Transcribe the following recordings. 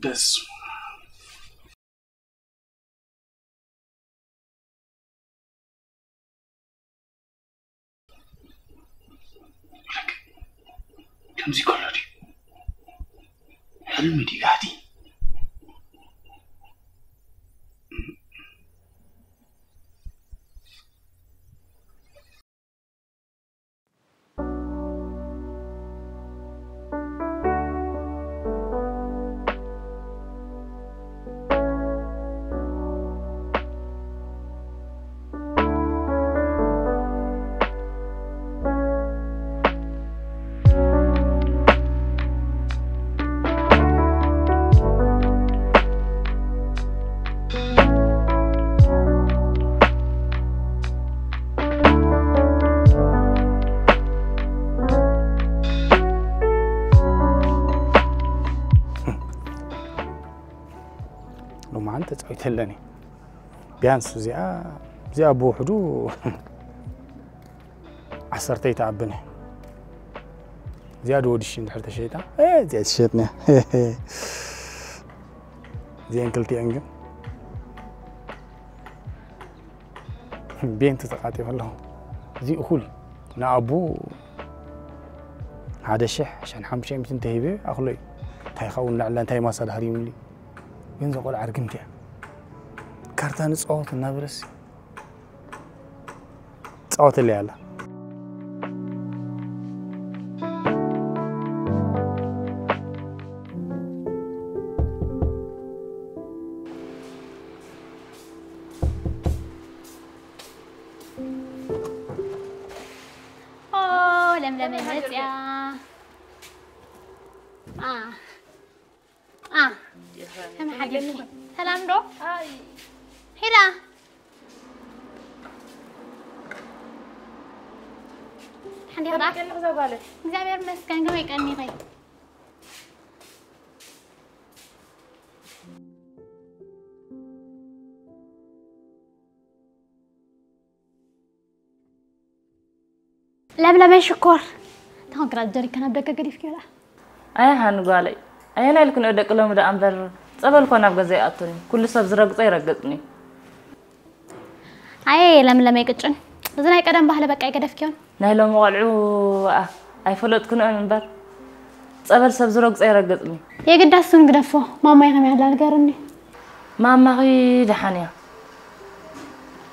بس كم زي كلاري حلمي دي قاعدين لما أنت تعيت لني بيانس زي أبو حدو عصرتي تعبني زيادة ودش إن حرت الشيطان زيادة الشيطان زي أنكلتي أنجل بين تتقاطي والله زي أخولي نا أبو هذا الشح عشان حمشي متنتهي به أخلي تاي خون لعلان تاي ما صار هريم لي ينزل قول عرقنتي كارتان صوت النابرس صوت اللي على لملم المتيا هم حبيبتي سلام دو هلا حندي غدا እግዚአብሔር ይመስገን ግን ይቀኒ ቆይ لبلب شكر تقرا جري كان بدك قديف كده اي هنقالي اي لا لكن ودق لهم ده انبر صبل كنا بغزي اتوني كل سب زرغص يرغطني اي لملم يقچن زناي قدم بحله بقى يقدف كيون نايلو مقلعو اي فلوت كنا انبر صبل سب زرغص يرغطني يقداسون قدفو ماما يغم يعدل غيرني ماما غي دحانيا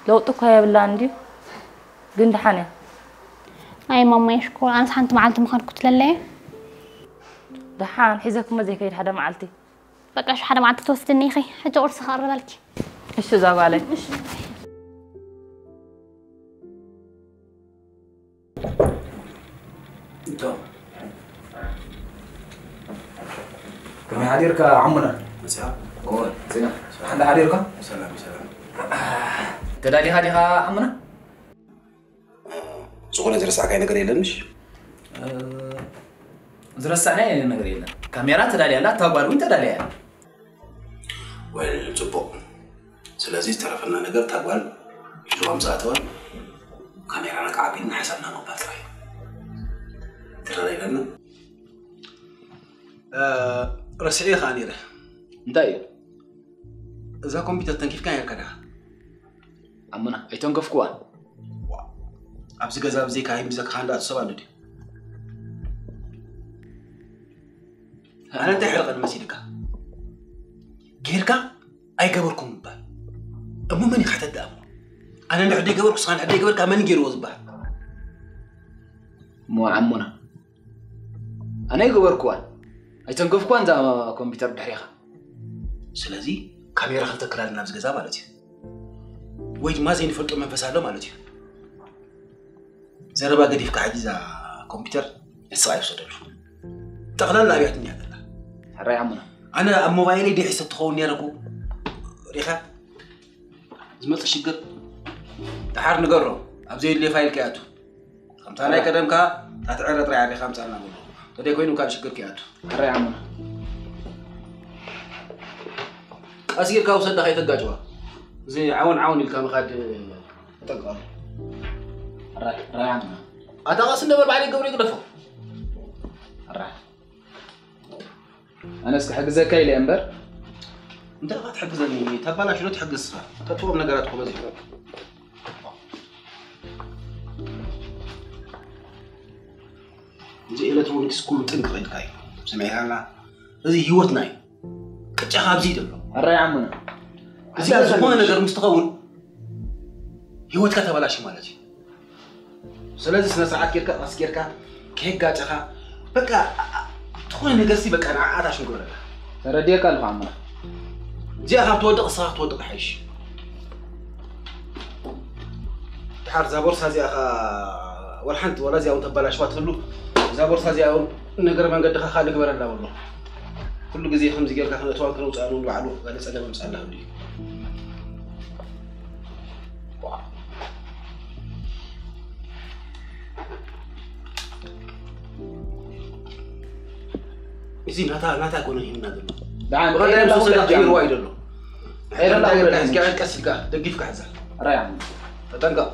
لو طكو يبلا اندي ግን دحانيا اي ماما يشكر انا صحنت معلت مخركت لله دحان حيزكم زي كيد حدا معلتي بقى شو حدا معلت توستني خي حتى قرص خربلك ايش زاغ علي انت كم حديرك عمنا مساء قول زين حد حديرك سلام تدالي هذه عمنا زغنا زرسا كاي نغير يلنش زرسا نغير يلن كاميرا تدالي لا تاغوال وين تدالي ويل زبو سلازي ترفنا نغير تاغوال شو امزاتوال كاميرا نقابين حسبنا نوبات راي ترى لنا رسعي خانيره انتاي اذا كمبيوتر تنكيف كان يكدا امنا اي تنكفكوا أبزي جزء أبزي كاين بزك خاندا تسوى ندي أنا تحرق المسيرك غيرك أي قبركم با أمو مني حتى دام أنا نحدي قبرك صان حدي قبرك أماني غير وزبا مو عمنا أنا يقبركوان أي تنقفكوان ذا كمبيوتر بحريقة سلازي كاميرا خلت كلال نفس جزء مالتي ويج ما زين فرق من فساله مالتي زربا قديف كعجزة كمبيوتر الصعيب صدر تغلل لا بيعتني هذا الرأي عمنا أنا موبايلي دي حسة تخوني أنا ريخة زملت الشقر تحار نقرر أبزي اللي فايل كياتو خمسة أنا كدم كا تتعرض رأي على خمسة أنا بقول تدي كوينو كان شقر كياتو الرأي عمنا أسير كاو صدق هاي تقاجوا زي عون الكام خاد تقال الرأي عمنا أتغسل نبر بعدين قبل يقرفه الرأي أنا اسكحجزك إلى أمبر أنت ما تحجزني تبالا شنو تحجزها تطلب نجارات خلاص زي إلكترونيكس كله تنقل كاي سمعها لا هذه هوتنا كجها بزيد له الرأي عمنا إذا زمان نجار مستقون هوت كتب ولا شيء مالتي سلازي سنة ساعات كيركا أسكيركا كهيك قاعدها بقى تخون نجارسي بقى أنا عاد عشان قولها ترديك ألف عمنا جاها تودق صاح تودق حيش تحار زابور سازي أخا والحنت ولا زي أو تبلا شوات فلو زابور سازي أو نقرب من قد خالق برا والله كل جزء خمس جيل كانوا يتواكلوا وسألوا وعلوا قال يسألهم مسألة لي زين هذا كونه هنا دلو دعان وغدا يمسوس الغير وايد دلو حير الله غير كاس قاعد كسر قاعد دقيف كحزة الرأي عمنا تنقى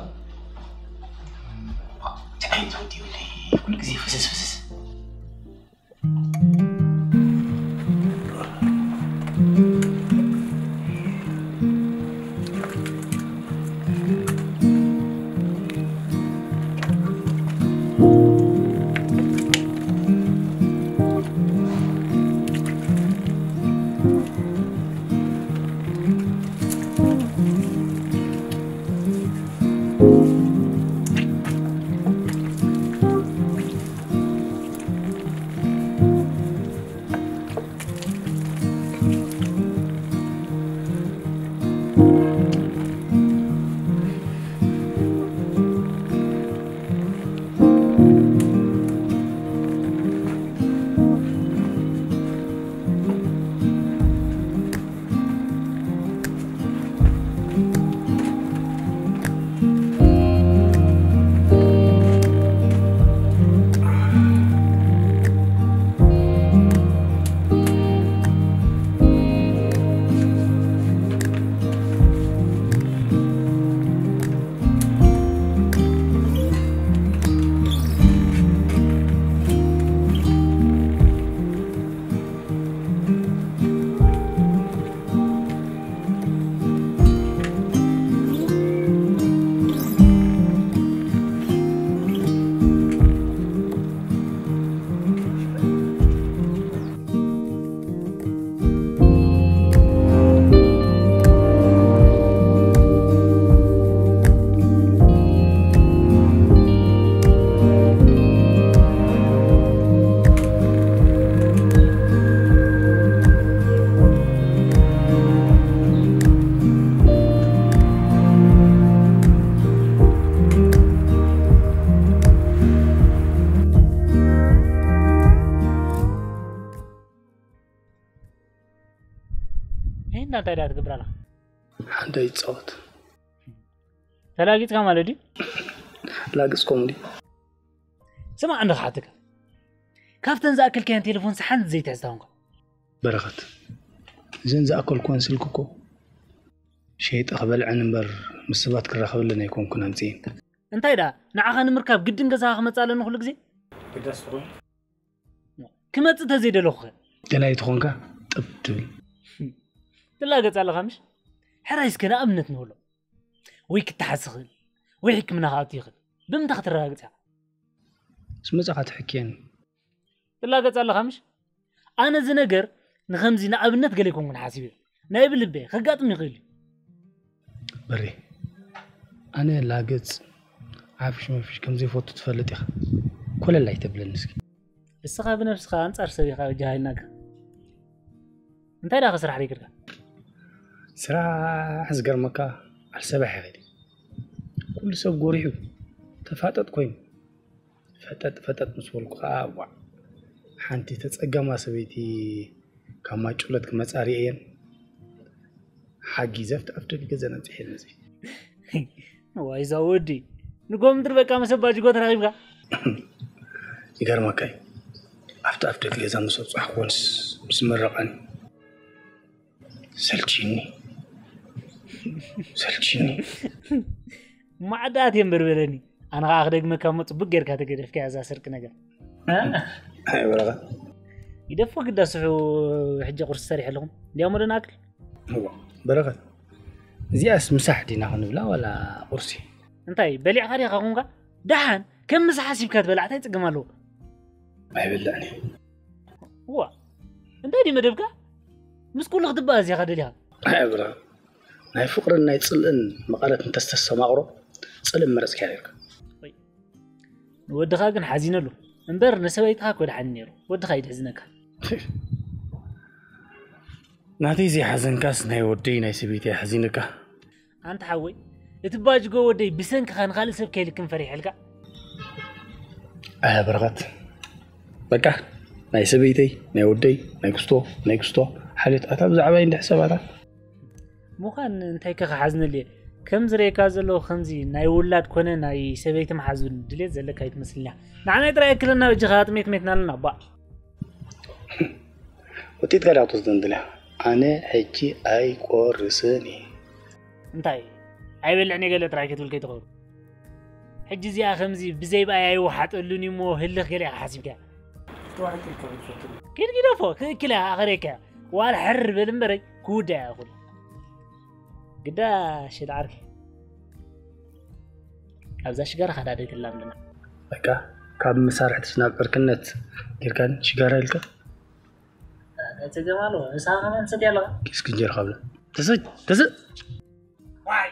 تعين تودي ولي كل جزء فسس انت داير تقبرلا حدا يتصوت تلاقيت كم على دي لاقص كومدي سمع عندك حاتك كافتن زاكل كان تليفون سحن زيت عزتاونك برغت زين زاكل كون سلككو شيء تقبل عنبر مسبات كرخب لنا يكون كنا نزين انت ايدا نعخا نمركب قدن غزا خمصالن كل غزي قداس فرو كمص تزيد لوخ جلاي تخونكا طبتل تلاقت على خمس حرايس كنا امنت نولو ويك تحسخل ويك من هاتيخ بمتخ تراغتا سمصخات حكين تلاقت على خمس انا زي نجر نخمزي نابنت قال يكون حاسبي نايب لبي خقاطم يقيل بري انا لاقت عارفش ما فيش كم زي فوتو تفلت يا كل اللي يتبل نسكي السخا بنفسك انصار سبيخا جاهلناك انت لا خسر عليك كده سرا حزقر مكا على سبح غيري كل سو غوريو تفاتت كوين فتت مسولكو خاوا حنتي تصقما سبيتي كما چولت مصاريين حقي زفت افدل ገዘና ጽሄ ነዚ واي زودي نقوم در በቃ መሰባጅ ጎት رايبጋ ይገርማካይ افدل ገዛ መስጽ አሁንስ ምስመረቀን سلچيني معدات ينبربرني انا اخدق مكا مطبق غير كاتغدف كازا سرق ነገር اي برغه يدفق قداسو حجة قرص سريح لهم اليوم ولا ناكل هو برغت زي اس مساح دينا خنبلا ولا قرصي انتي بلع خاري خونغا دحان كم مساح سيبكات بلعتها يتقمالو ما يبلعني هو انتي دي مدبكا مس كل خدبا زي خدليها اي برا ناي فقر ناي صلن مقالت انت استسماقرو صلن مرز كايرك وي ودخا كن حزينلو انبر نسويتها كود حنيرو ودخا يدحزنك ناتي زي حزنكاس ناي ودي ناي سبيتي حزينك انت حوي يتباج جو ودي بسنك خان خالي سب كيلكن فريح لك برغت بقى ناي سبيتي ناي ودي ناي كستو حالت اتاب زعباين دحسباتا مو كان انتي كخ حزن لي كم زريكا زلو خمزي ناي ولاد كونه ناي سبيت محزن دليت زلك يتمثلنا نعنا يترى كلنا وجهات ميتنا لنا با وتيت قاعد تصدندله انا حجي اي قرسني انتي اي بلعني قال تراكت الكي تقول حجي زي خمزي بزي بقى اي وحط لوني مو هلخ قال حاسبك واحد كده فوق كلا اخريك ولا حر بالمبري كودا يا اخو قداش العرك ابزا شجره خداديت اللامنا بقى كاب مسارح سنايبر كنت كان شجره لك تجمالو اسا سد يلا كيس كنجر قبل تسد واي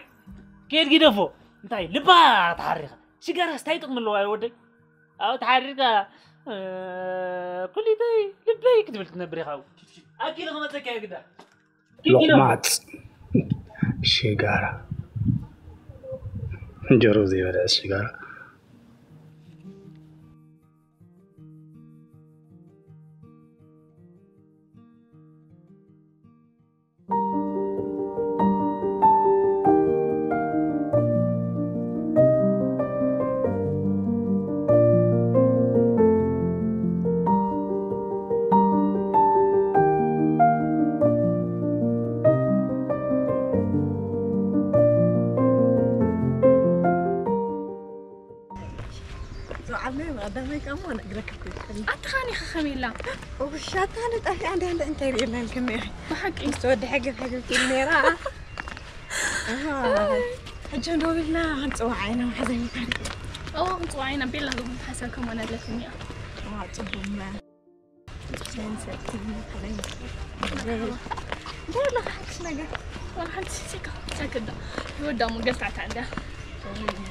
كيد كده فوق انتي لبا تحرك شجره استايطق من لو ودي او تحرك كل دي لبي كتبت نبري خاو اكيد غمتك يا كده لقمات شجره جروزي ولا شجره أتخاني خميلة وشات هانت عندي أنت يرينا الكمية بحق يستودي حق الكميرة حجون دوبنا هنصوعينا وحزين أوه نصوعينا بالله قبل حساكم وأنا لكني طبعا زين سكتين خلينا والله حكش نجا والله حد سكت يودا مقطعت عنده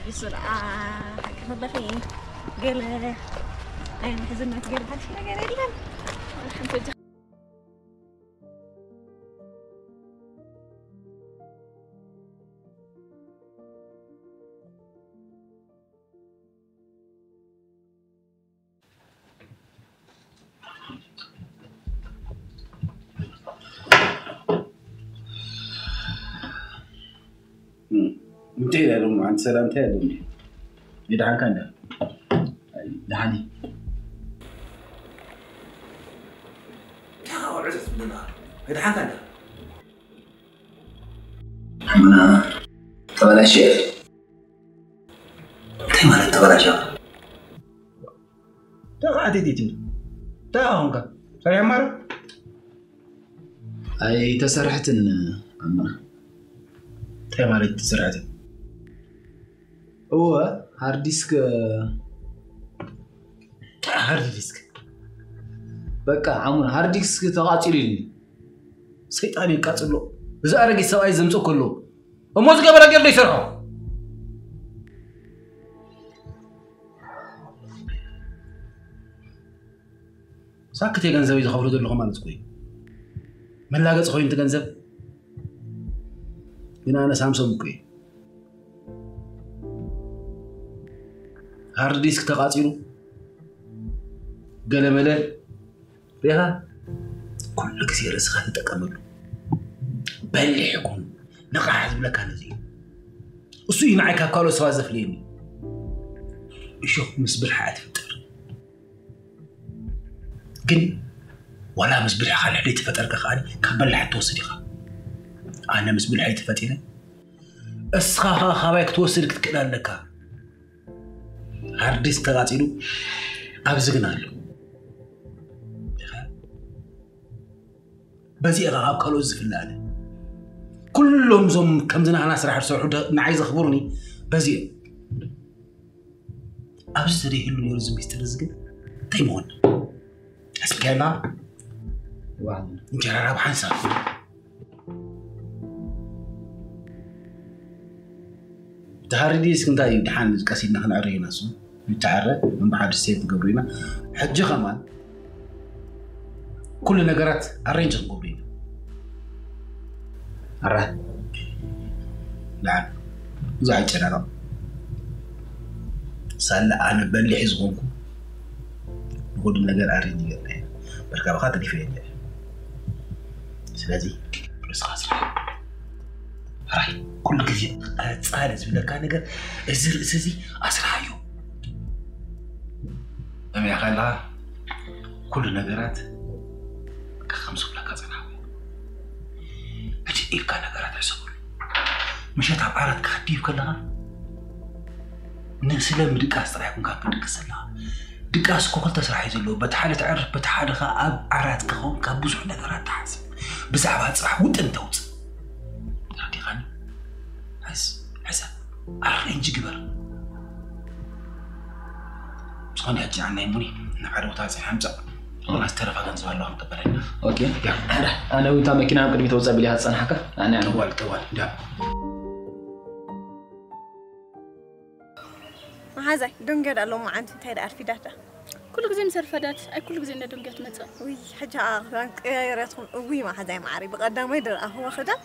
بسرعة حق نظفين قال أنا حزنت قال حد شو قال لهم الحمد لله انتي يا لهم عند سلامتي يا لهم يدعان كان ده دعاني تعال عزز من النار يدعان كان ده أنا طبعا الشيخ تمام طبعا شاف تقعد تيجي تاهونك سريع مرة أي تسرحت أمنا تمام تسرحت هو هارد ديسك بقى عمنا هارد ديسك تقاطيلني سيطاني يقاتلو اذا ارغي سواي زمصو كله وموز قبر غير لي يسرحو ساكت يا غنزب يخبروا دلهم مالت كوي من لاغص خوين تغنزب بنا انا سامسونج كوي هارد ديسك تقاطيلو قلمله بها كل كثير رزقها تتقملو بلح يكون نقع حزب لك هنزي وصي معك هكالو سوازف ليني شوف مسبر حياتي فتر قل ولا مسبر حال حديت فتر كخالي كبلح توصلي خا أنا مسبر حياتي فتيني اسخاها خوايك توصلك تكلان لك هارديس تغاتيلو أبزغنا له بزي أغاب كلوز في اللعنة كلهم زم كم زنا ناس راح يسووا نعايز أخبرني بزي أبصري إنه يرزم يسترزق تيمون اسمك يلا واحد نجرب راب حنسا تهاردي سكنتاي دحان قصيدنا خنعرينا سو نتعرى من بعد السيف قبرينا حجي خمان كل نقرات أرينج قبرينا أرى لا زعل جنرال سأل أنا بلي حزقونكم نقول النقر أرينج قبرينا بركة بخاطر فين جاي سلازي بس خاص راي كل كذي أتصالز ولا كان نقر الزر سزي أسرعيو أما يا خالها كل نقرات كخمس ولا كذا نحوي أجي إيه كان نقرات عصور مش هتعب عرض كخديف كلها نسلم دقاس ترى يكون كان بدقاس لها دقاس كل تسرح يزلو بتحالة تعرف بتحالة خاب عرض كهون كبوزح نقرات تحسب بزعبات صح وانت توت هادي غني حسن أرينج قبر صاني أجي عنا يموني نعرف تاسع حمزة والله استرف هذا نزوال الله مقبلين اوكي انا وانت ماكينه قدمي توزع بلي هاد صنحك انا توال دا ما هذا دونجر الله ما عندي تايد عارفي داتا كل جزء مسرفدات أي كل جزء ندم جت متى وي حاجة رانك قياراتهم وي ما هذا معري بقدام يدر هو خدام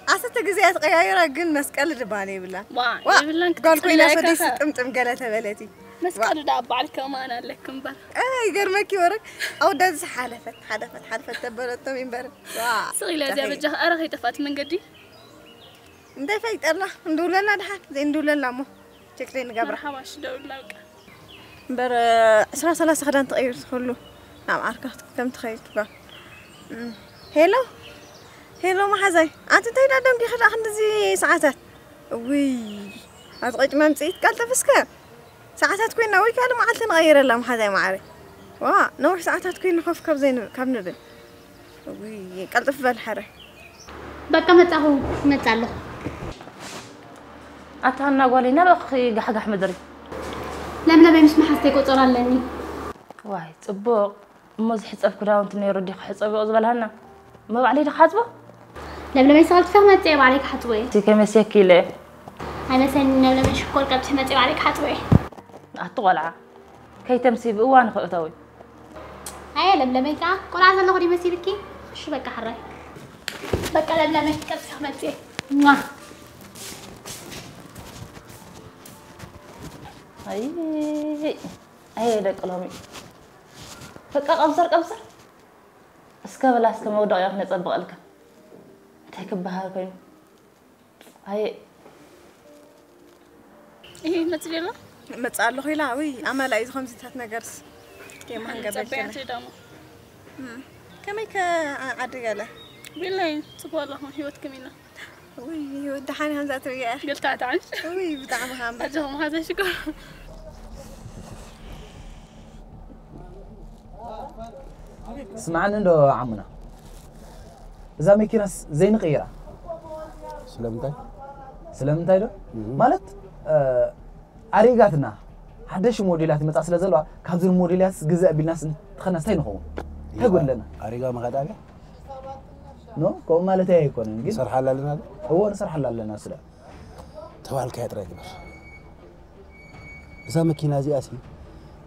أصلا جزيات قيارة قل مسكال ربالي بالله بالله قال كوينا فدي ستمتم قالتها بلتي مسكال داب على كمان على كمبر أي قرمكي ورك أو دز حلفت تبرت من بر صغيرة زي بجاه أرغي تفات من قدي ندي فايت الله ندولنا ده زي ندولنا مو شكلين قبر حواش دولنا بر أسرع ثلاث خدان تغير كله نعم عاركت كم تخيل بقى هيلو ما حزاي أنت تايدا دم كي خد أخذ زي ساعات وي أتقيت ما نسيت قال تفسكر ساعات كوين نوي كانوا ما عاد نغير لا ما حزاي ما عارف نوح ساعات كوين نخاف كاب زين كاب ندل وي قال تف بالحرة بقى متعلق أتهنى قولينا لو أخي قح مدري لم بيمسمح حستيكو صار لني واي صبوق مزح صف كراون تني ردي حصبي أزبلهنا ما بعلي حاسبه لم يسالت فهم تعب عليك حتوي تي كم يسكيله أنا سن لم يشكر قبل ما تعب عليك حتوي أطولع كي تمسي بقوان خطوي هاي لم يكا قول عز الله غري مسيركي شو بك حراي بك لم يكا سحمتي ما أي دك لامي فك قبصر اسكبلا اسك موضوع يا اخي نطبق لك تكبها كاين هاي ايه متريلا متصالو خيلا وي اما لا اذا خمسة نغرس كيما هنقبل كميك عدياله بالله تبغى الله هيوت كمينا وي ودحاني همزات وياه قلت تعال وي بطعمها أجهم هذا شكر سمعنا عنده عمنا إذا ميكيناس زين غيره سلامتاي دو مالت أريغاتنا حدش موديلات متى أصل زلوا كابزن موديلات جزء بالناس تخنستين هو تقول لنا أريغا مغادابي نو كم مالته يكون نجيب صرح لنا هو صرح لنا سلا توال كيت رايك بس إذا مكينا زي أسي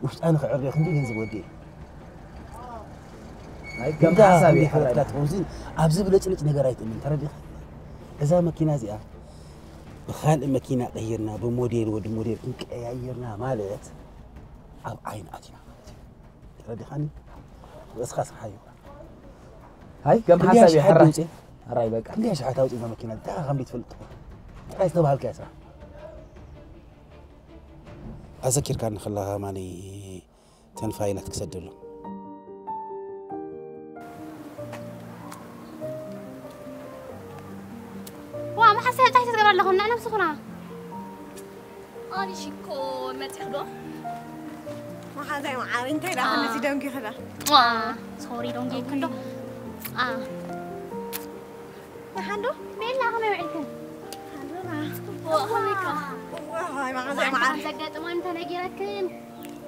وش أنا خعري خندي ينزل ودي كم حسابي لا تقولين أبزي بلش نجاريت من ترى دي إذا مكينا زي بخال المكينة غيرنا بموديل ودموديل إنك غيرنا مالت أو عين أتينا ترى دي خاني بس خاص حيو هاي كم حسابي حرّي راي بك ليش حتاوز إذا مكينة ده غم بيتفلت عايز تبغى الكاسة أذكر كان خلاها ماني تنفاينة تكسدله ما حسيت تحت تقرأ لهم أنا مسخرة أنا شكون ما تحضر ما هذا معارين تيدا خلنا تدوم كي خلا سوري دونجي كله حلو بيلا هم يعيكم هاي ما زقت ما انت نجيركن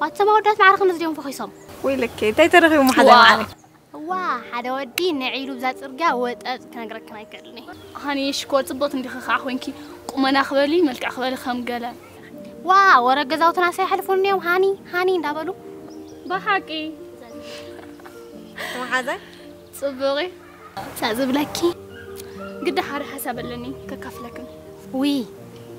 واتسما ودات معرخ نزديهم فخيصم ويلك تاي ترخي ما حدا معرخ وا حدا ودي نعيلو بزات صرقا وطاز كنغرك كنايكلني هاني شكو صبوت اندي خخ خوينكي قمنا خبلي ملك خبلي خم قلا وا ورا غزاوتنا سيحلفوني هاني ندابلو بحقي ما حدا صبغي سازبلكي قد حار حساب لني ككفلكم وي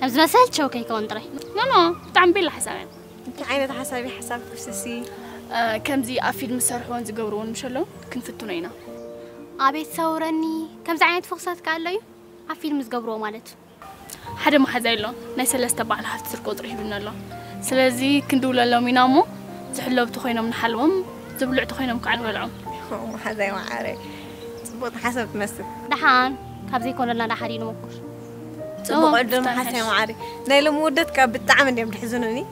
نبز مسال شوكي كونتري نو تعمل بلا حسابين انت عينة حسابي حساب كسسي كم زي أفيد مسرحون زجورون مشلو كنفتونينا أبيت صورني كم زعينت فقصات قالي عفيل مزجبرو مالت حدا ما حزايلو نايسلس تبع لها تسرقو طريح بنا الله سلازي كندول لهم ينامو زحلو بتخينا من حلوم زبلع تخينا مكعن ولعم ما حدا ما عارف صبوت حسب تمسك دحان كابزي كون لنا دحاري نمكش صبوت قدر ما حسن ما عارف نايلو مودتك بالطعم اللي بتحزنوني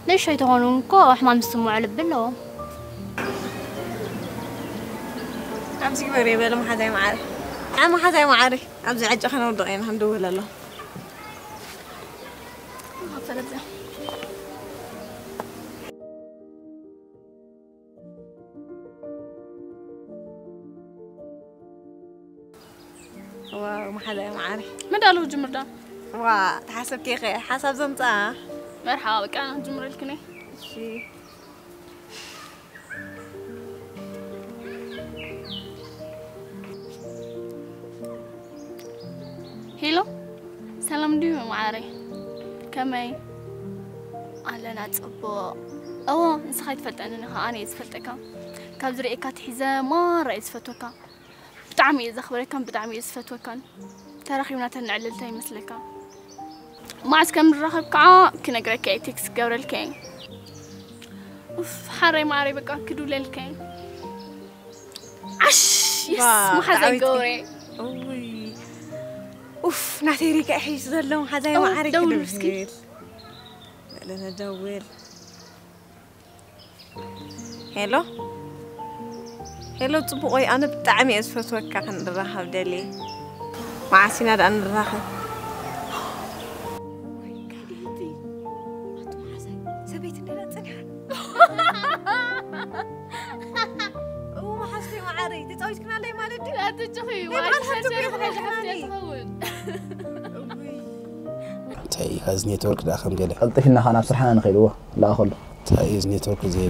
ليش شوي تهونون كو حمام مسموع لبلو أمسك بريبة لما حدا ما عارف أنا ما حدا ما عارف أمسك عج خلنا ودقين هندول له واو ما حدا ما عارف ما دالو جمر ده وا تحسب كيف حسب زمطة مرحبا بك أنا جمر الكني شي هيلو سلام ديو معاري كمي أهلا نتصبو نسخي تفلت أنا يزفلتك كاب زريك تحيزة مرة يزفتوك بتعمي إذا خبرك كم بتعمي يزفتوك ترى خيونا تنعلل تاي مثلك ما عاد كم الرخب كعا كنا قرأ كي تكس قبل الكين أوف حري معري بقى كدو للكين عش يس ما حدا قوري أوف نعتيري كأحيش زلهم حدا ما عارف دول مسكين لنا دول هلو هلو تبغي أنا بتعمي أسفت وكا خن الرخب دلي مع سيناد أنا الرخب لا تجخي ما تاي هاز نيتورك دا خم قال قلتفنا خانا بصراحه نخيلوه لا خلو تاي هاز نيتورك زي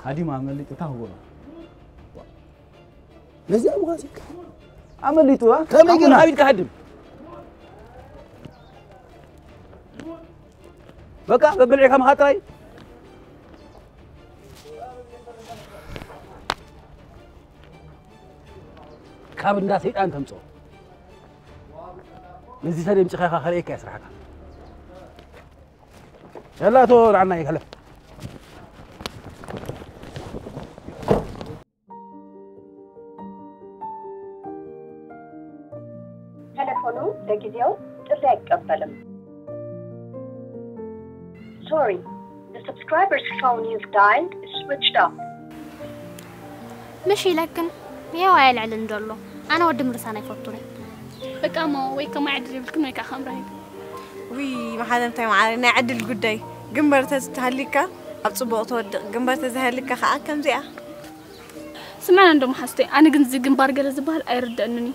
هادي ما عملت تهوى نزل مغازي عملتوا كم يجي هاي تهدم بقى ببلعك كم خاطري كاب الناس أنت تمسو نزي سليم شيخ خليك يسرحك يلا تور عنا يخلف تلفونو لجزيو ጥሪ አይቀበልም Sorry, the subscriber's phone you've dialed is switched off. مشي لكن يا ويل على ندلو أنا ودي مرسانة يفطوني بقى ما ويك ما عدل يبلكن ويك خمرة وي ما حدا متاي معنا عدل قدي جنبرت تهليكا أبصبوا تود جنبرت تهليكا خا كم زيها سمعنا عندهم حستي أنا جنز جنبار جلز بهال أيرد أنني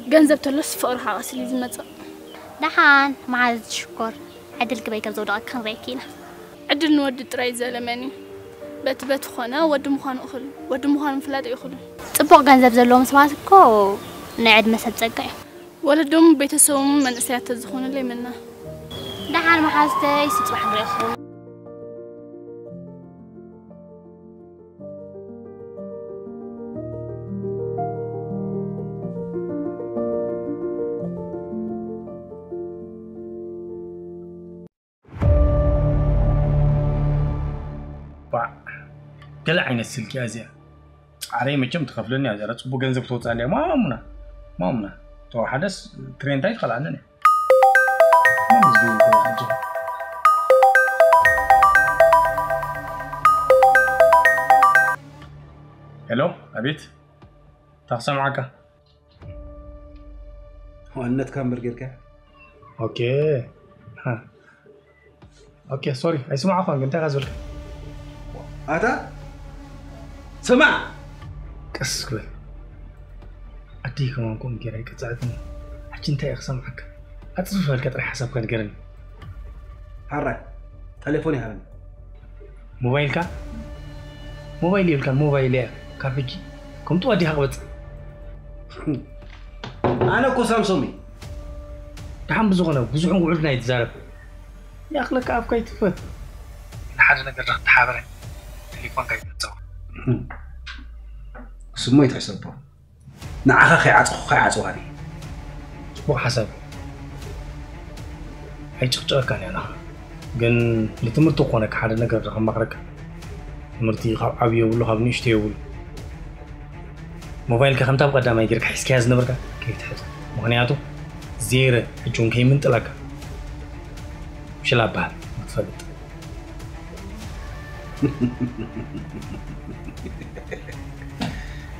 جنزب تلص فقر حاسي لازم نتص دحان ما عاد شكر عدل كبي كزودا كان ريكينا عدل نود تراي زلماني بت خنا ود مخان أخل ود مخان فلاد يخل طبق جنزب زلوا مسواسكو نعد مسد زقاي ولدهم بيتسوم من أسيات الزخون اللي منه دحان ما حستي تصبح ريخو قلع عين السلك يا زيا علي ما كم تخفلني يا زيا تصبو جنزب توت عليه ما منا تو حدث ترين تايت خلع عنني ما مزبوط كل حاجة هلو أبيت تحسن معك هو النت كان برجرك اوكي ها اوكي سوري اسمع اخوان انت غازل هذا سمع كسكوي أديك ما نكون جري كتساعدني حتى أنت يا أخي سامعك أتصرف هالكتر حسب كان جرني حرك تليفوني هذا موبايلك موبايلي كان موبايلي كافيجي كم تودي هقبت أنا كو سامسوني دحم بزغنا بزغن قعدنا يتزارب يا أخي لك أفكار يتفت لحد نقدر تحابرين تليفون كاي تتصور سميت حسابه نعخ خيعات وهذه مو حسب هاي تشجع كان أنا جن لتمرتو قونك حد نقدر رقم مخرك مرتي عبيه ولا هبني اشتيول موبايلك خم تبقى قدام يجرك حس كاز نبرك كيف تحس مغنياتو زيرة حجون كي من تلاك مش لابها متفلت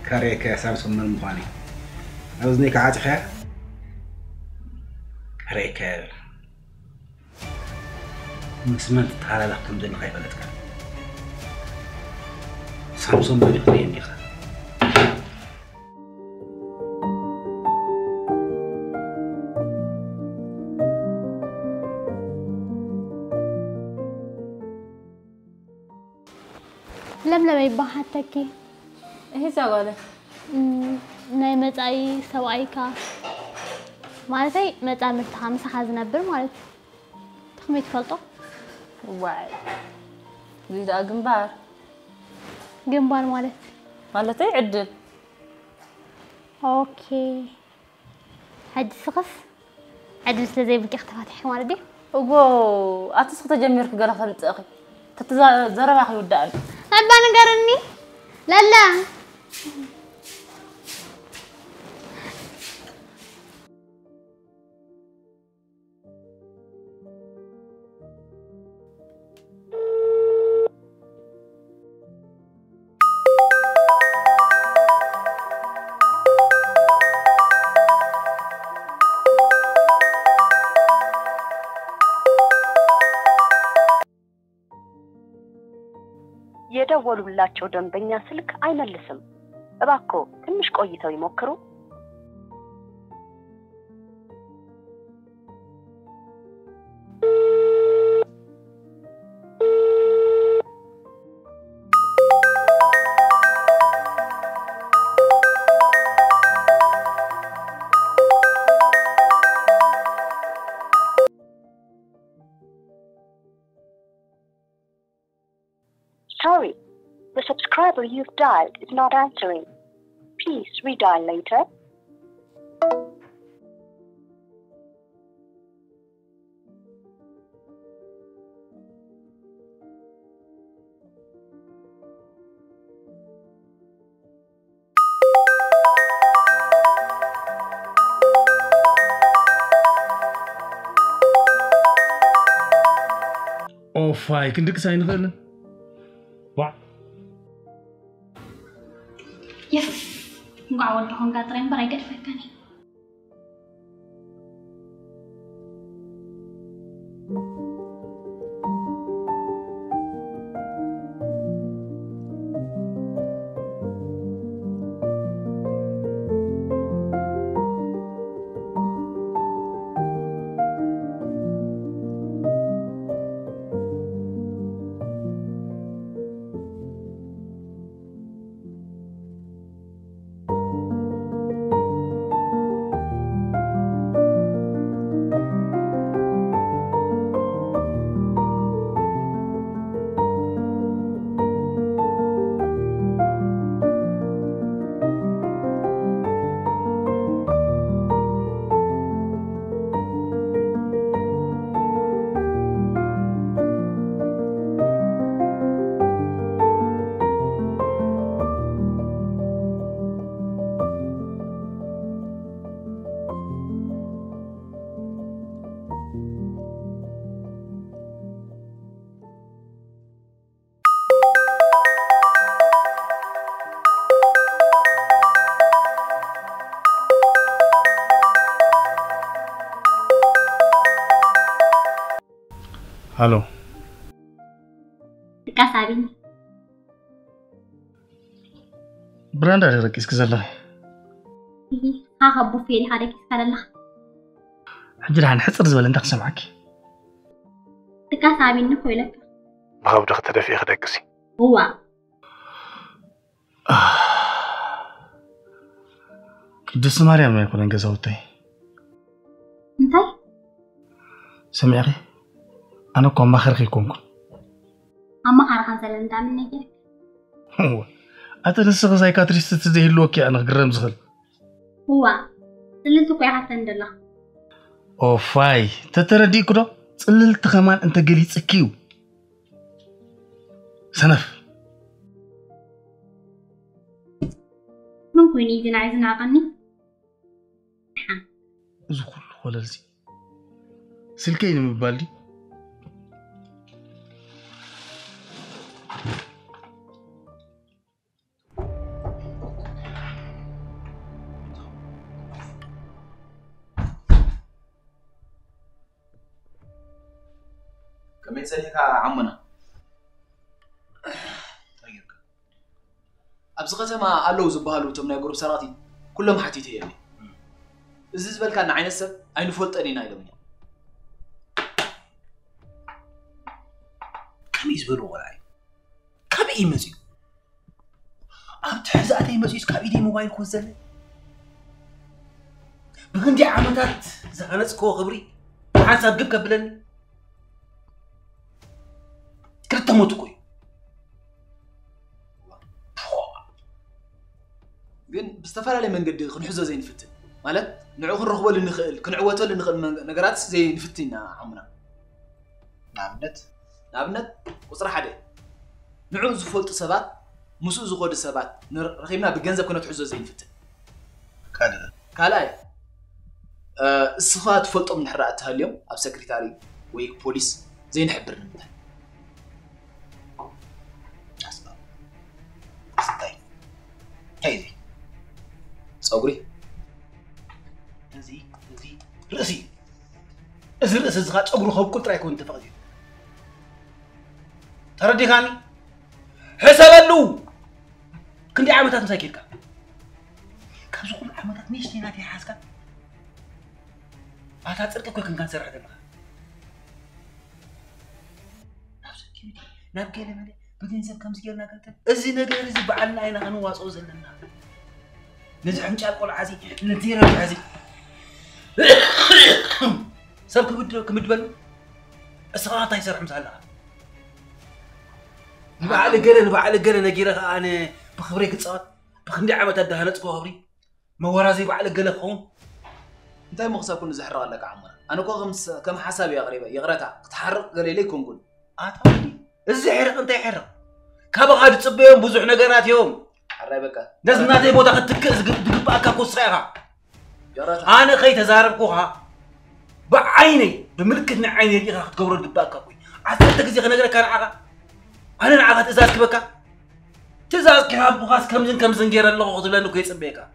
كاريك يا سامسون من المغاني أوزنيك عاد خير ريكال مسمن تعالى لك كم دين غيبة لك سامسون بيقرين يا خير لم يبقى حتى كي هي سوالة ناي متاي سوايكا مالتي متا مرتها مسح زنبر مالت تخمي تفلطو واي زيدا جنبار مالتي عدل اوكي هاد سقف عدل زي بك اختفات حوالدي اوغو اتسخ تجميرك غير خلت اخي تتزرب اخي ودان أبا نقرني لا የደወሉላቸው ደንበኛ ስልክ አይመልስም እባክዎ ትንሽ ቆይተው ይሞክሩ Sorry, the subscriber you've dialed is not answering. Please redial later. اوفاي كندك ساين خلن وا يف نقعد لهم قاطرين براي قد فكاني الو كاسابين براندا ركيس كزلا ها خبو فيلي هذا كيس كلا حجر عن حصر زبل انت سمعك كاسابين نخويلك بغاو دخت دفي خدكسي هو قدس مريم ما يكون انجزوتي انتي سمعي أنا كم ما خرقي كونكم. أما خارقان سلام تعمل نجيك. هو. أتنسق سايكاتريست تزيه اللوكي أنا قرم زغل. هو. سللتك يا حسن دلله. أو فاي. تتردي كده. سللت كمان أنت قليت سكيو. سنف. ممكن يجي عايزنا أغني؟ زغل ولا زي. سلكيني من بالي. كم يسألك عمنا أبزغتها ما قالوا زبالو تمنا يقولوا سراتي كلهم حتيته يعني إذا بالك أن عين السب عين فلت أني نايلوني كم يزبلوا وراي كم يمزي أبتحزأت يمزيس كم يدي موبايل كوزل بغندي عمتات زغنت كو خبري حسب جبك بلن كرت موتكوي ግን ብዝተፈላለየ መንገዲ ክንሕዞ ዘይንፍትን ማለት ንዑ ክንረኽበሉ ንኽእል ክንዕወተሉ ንኽእል ነገራት ዘይንፍትና ዓሙና ንኣብነት ቁፅሪ ሓደ ንዑ ዝፈልጡ ሰባት ምስኡ ዝኸዱ ሰባት ረኺብና ብገንዘብ ክነትሕዞ ዘይንፍትን ካልኣይ እስኻ ትፈልጦም ንሕራ እትሃልዮም ኣብ ሰክሪታሪ ወይ ፖሊስ ዘይንሕብር ንምንታይ هاي صغري زي راسي راسي زغا صغرو خو قطرا يكون تفقدي تردي خاني حسبلو كندي عامتات مساكيركا كابزو كل عامتات نيشتي ناتي حاسكا باتا صرك كو كان سرح دما نابكي لمالي بجنسب كم سجلنا قلت ازي نجار ازي بعلنا عينا خنواصو زلنا نزح مشال قول عزي نتيرا عزي سبك كمدبل الصغاطة يسرح مسالها بعد قرن نجيرها أنا بخبريك تصاد بخندي عمت الدهنت كوهري ما ورا زي بعد قرن خون أنت مخسر كل زحرة لك عمرا أنا كوغمس كم حساب يا غريبة يغرتها تحرق قال ليكم قول أتوني الزحرق أنت يحرق كابا غادي تصبيهم بزح نجارات يوم حريبك لازم نادي مودا تكز دقبا كاكو صيغه انا خي تزاربكوها بعيني بملكتنا عيني اللي راح تقبر دقبا كاكو عفرتك زي خنقرك كان عقا أنا عقا تزاز كبكا تزاز كهاب وخاص كمزن غير الله خذ لأنه كيس بيكا